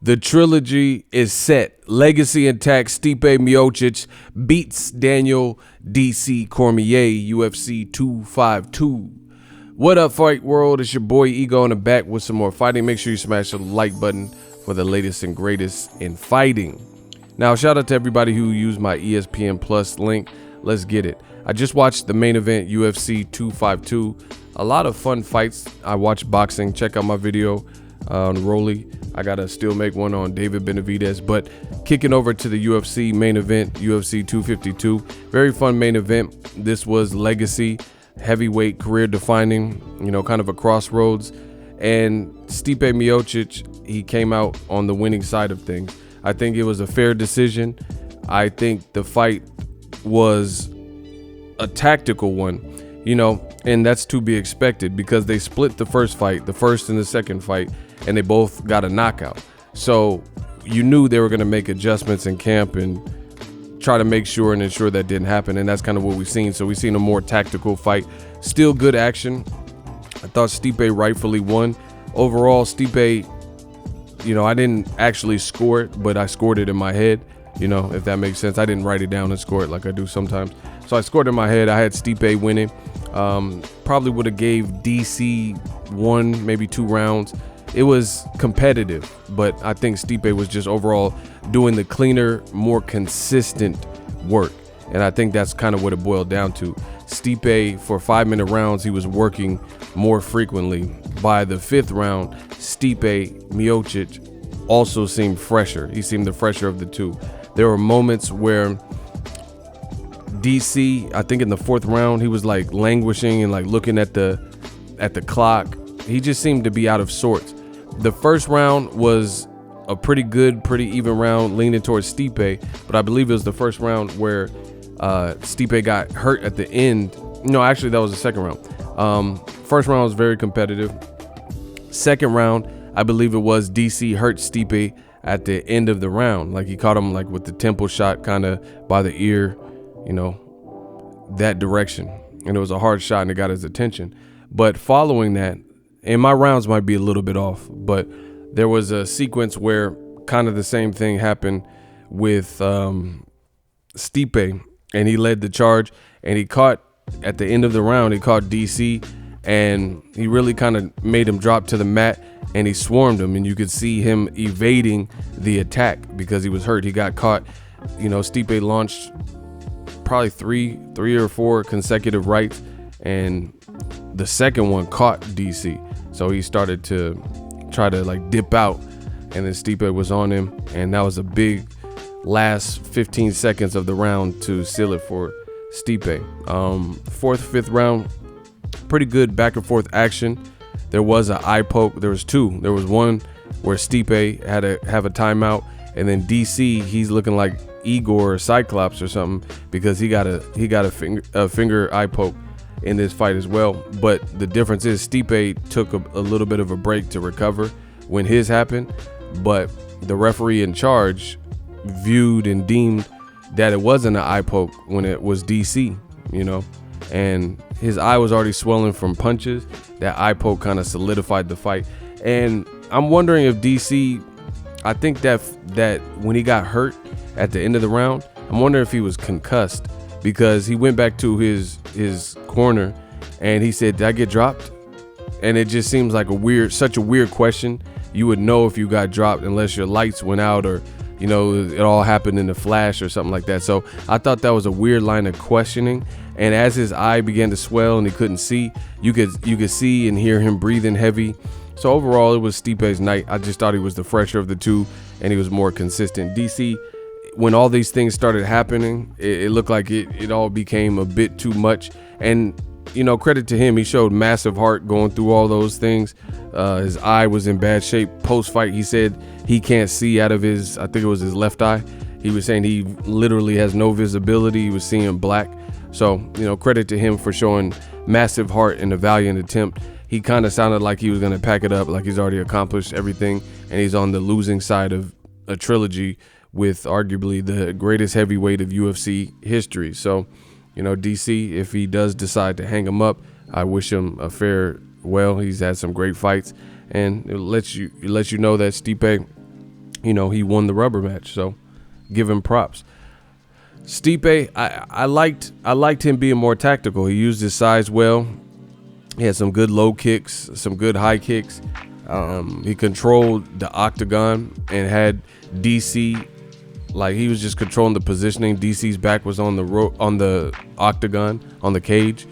The trilogy is set. Legacy intact. Stipe Miocic beats Daniel DC Cormier, UFC 252. What up, fight world? It's your boy Ego, and I'm back with some more fighting. Make sure you smash the like button for the latest and greatest in fighting. Now, shout out to everybody who used my ESPN Plus link. Let's get it. I just watched the main event, UFC 252. A lot of fun fights. I watched boxing. Check out my video on Rolly. I gotta still make one on David Benavidez, but kicking over to the UFC main event, UFC 252. Very fun main event. This was legacy, heavyweight, career defining, kind of a crossroads. And Stipe Miocic, he came out on the winning side of things. I think it was a fair decision. I think the fight was a tactical one, and that's to be expected because they split the first fight, the first and the second fight, and they both got a knockout. So you knew they were going to make adjustments in camp and try to make sure and ensure that didn't happen. And that's kind of what we've seen. So we've seen a more tactical fight. Still good action. I thought Stipe rightfully won. Overall, Stipe, I didn't actually score it, but I scored it in my head, if that makes sense. I didn't write it down and score it like I do sometimes. So I scored in my head. I had Stipe winning. Probably would have gave DC 1, maybe 2 rounds. It was competitive, but I think Stipe was just overall doing the cleaner, more consistent work. And I think that's kind of what it boiled down to. Stipe, for 5-minute rounds, he was working more frequently. By the 5th round, Stipe Miocic also seemed fresher. He seemed the fresher of the two. There were moments where DC, I think in the 4th round, he was like languishing and like looking at the clock. He just seemed to be out of sorts. The first round was a pretty good, pretty even round, leaning towards Stipe, but I believe it was the first round where Stipe got hurt at the end. No, actually, that was the second round. First round was very competitive. Second round, I believe it was DC hurt Stipe at the end of the round. Like he caught him like with the temple shot kind of by the ear, that direction. And it was a hard shot and it got his attention. But following that, and my rounds might be a little bit off, but there was a sequence where kind of the same thing happened with Stipe, and he led the charge, and he caught, at the end of the round, he caught DC, and he really kind of made him drop to the mat, and he swarmed him, and you could see him evading the attack because he was hurt. He got caught. Stipe launched probably three or four consecutive rights, and the second one caught DC. So he started to try to like dip out, and then Stipe was on him, and that was a big last 15 seconds of the round to seal it for Stipe. 4th, 5th round, pretty good back and forth action. There was an eye poke. There was 2. There was one where Stipe had to have a timeout, and then DC, he's looking like Igor or Cyclops or something because he got a finger eye poke in this fight as well. But the difference is Stipe took a little bit of a break to recover when his happened, but the referee in charge viewed and deemed that it wasn't an eye poke when it was DC, and his eye was already swelling from punches. That eye poke kind of solidified the fight. And I'm wondering if DC, I think that when he got hurt at the end of the round, I'm wondering if he was concussed, because he went back to his corner and he said, "Did I get dropped?" And it just seems like such a weird question. You would know if you got dropped unless your lights went out or, it all happened in a flash or something like that. So I thought that was a weird line of questioning. And as his eye began to swell and he couldn't see, you could see and hear him breathing heavy. So overall, it was Stipe's night. I just thought he was the fresher of the two, and he was more consistent. DC, when all these things started happening, it looked like it all became a bit too much. And, credit to him, he showed massive heart going through all those things. His eye was in bad shape. Post-fight, he said he can't see out of his, I think it was his left eye. He was saying he literally has no visibility. He was seeing black. So, credit to him for showing massive heart in a valiant attempt. He kind of sounded like he was going to pack it up, like he's already accomplished everything, and he's on the losing side of a trilogy with arguably the greatest heavyweight of UFC history. So, DC, if he does decide to hang him up, I wish him a farewell. He's had some great fights, and it lets you know that Stipe you know, he won the rubber match. So give him props. Stipe, I liked him being more tactical. He used his size well. He had some good low kicks, some good high kicks. He controlled the octagon and had DC, like he was just controlling the positioning. DC's back was on the octagon, on the cage,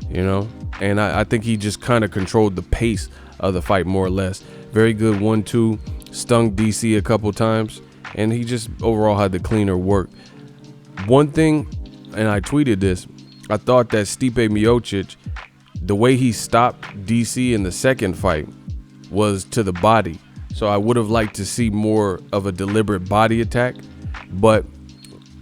you know. And I think he just kind of controlled the pace of the fight more or less. Very good 1-2, stung DC a couple times, and he just overall had the cleaner work. One thing, and I tweeted this, I thought that Stipe Miocic, the way he stopped DC in the second fight was to the body. So I would have liked to see more of a deliberate body attack. But,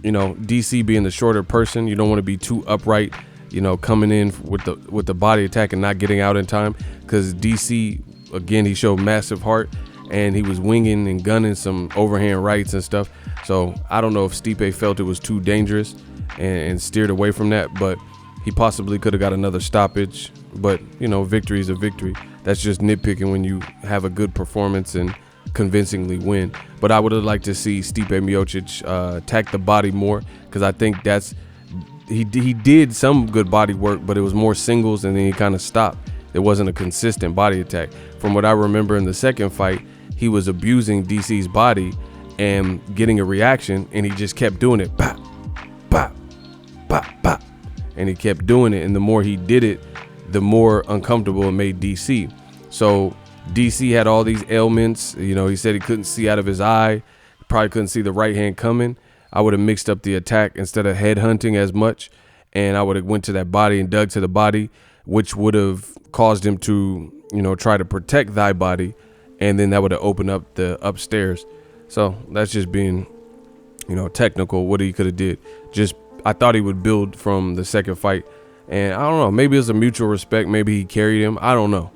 you know, DC being the shorter person, you don't want to be too upright, you know, coming in with the body attack and not getting out in time. Because DC, again, he showed massive heart, and he was winging and gunning some overhand rights and stuff. So I don't know if Stipe felt it was too dangerous and steered away from that, but he possibly could have got another stoppage. But, you know, victory is a victory. That's just nitpicking when you have a good performance and convincingly win. But I would have liked to see Stipe Miocic attack the body more, because I think he did some good body work, but it was more singles and then he kind of stopped. It wasn't a consistent body attack. From what I remember in the second fight, he was abusing DC's body and getting a reaction, and he just kept doing it. Bop, bop, bop, bop. And he kept doing it, and the more he did it, the more uncomfortable it made DC. So DC had all these ailments. You know, he said he couldn't see out of his eye, probably couldn't see the right hand coming. I would have mixed up the attack instead of head hunting as much, and I would have went to that body and dug to the body, which would have caused him to, you know, try to protect thy body, and then that would have opened up the upstairs. So that's just being, you know, technical, what he could have did. Just, I thought he would build from the second fight, and I don't know, maybe it was a mutual respect. Maybe he carried him. I don't know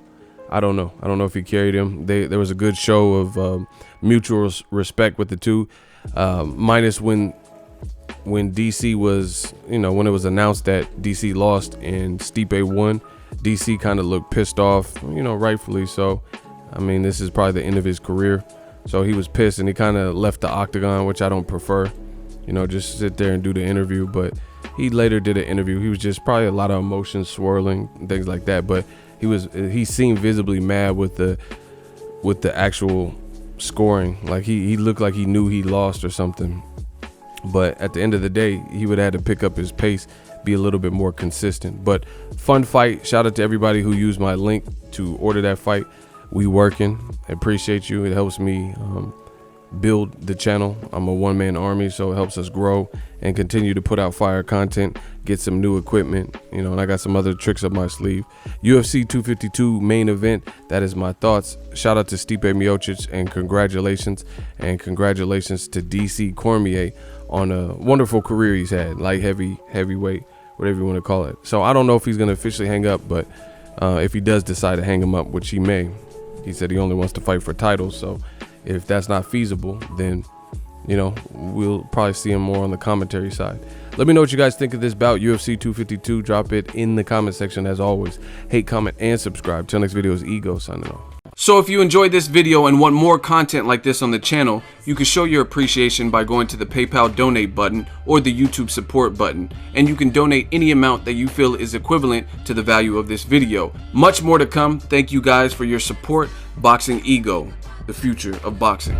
if he carried him. There was a good show of mutual respect with the two, minus when DC was, you know, when it was announced that DC lost and Stipe won. DC kind of looked pissed off, you know, rightfully so. I mean, this is probably the end of his career, so he was pissed, and he kind of left the octagon, which I don't prefer, you know, just sit there and do the interview. But he later did an interview. He was just probably a lot of emotions swirling, things like that. But he seemed visibly mad with the actual scoring. Like he looked like he knew he lost or something. But at the end of the day, he would have had to pick up his pace, be a little bit more consistent. But fun fight. Shout out to everybody who used my link to order that fight. We working. I appreciate you. It helps me build the channel. I'm a one-man army, so it helps us grow and continue to put out fire content, get some new equipment, you know, and I got some other tricks up my sleeve. UFC 252 main event, that is my thoughts. Shout out to Stipe Miocic, and congratulations to DC Cormier on a wonderful career he's had, light, heavyweight, whatever you want to call it. So I don't know if he's going to officially hang up, but if he does decide to hang him up, which he may, he said he only wants to fight for titles. So if that's not feasible, then, you know, we'll probably see him more on the commentary side. Let me know what you guys think of this bout, UFC 252. Drop it in the comment section as always. Hate, comment, and subscribe. Till next video is Ego signing off. So if you enjoyed this video and want more content like this on the channel, you can show your appreciation by going to the PayPal donate button or the YouTube support button, and you can donate any amount that you feel is equivalent to the value of this video. Much more to come. Thank you guys for your support. Boxingego, the future of boxing.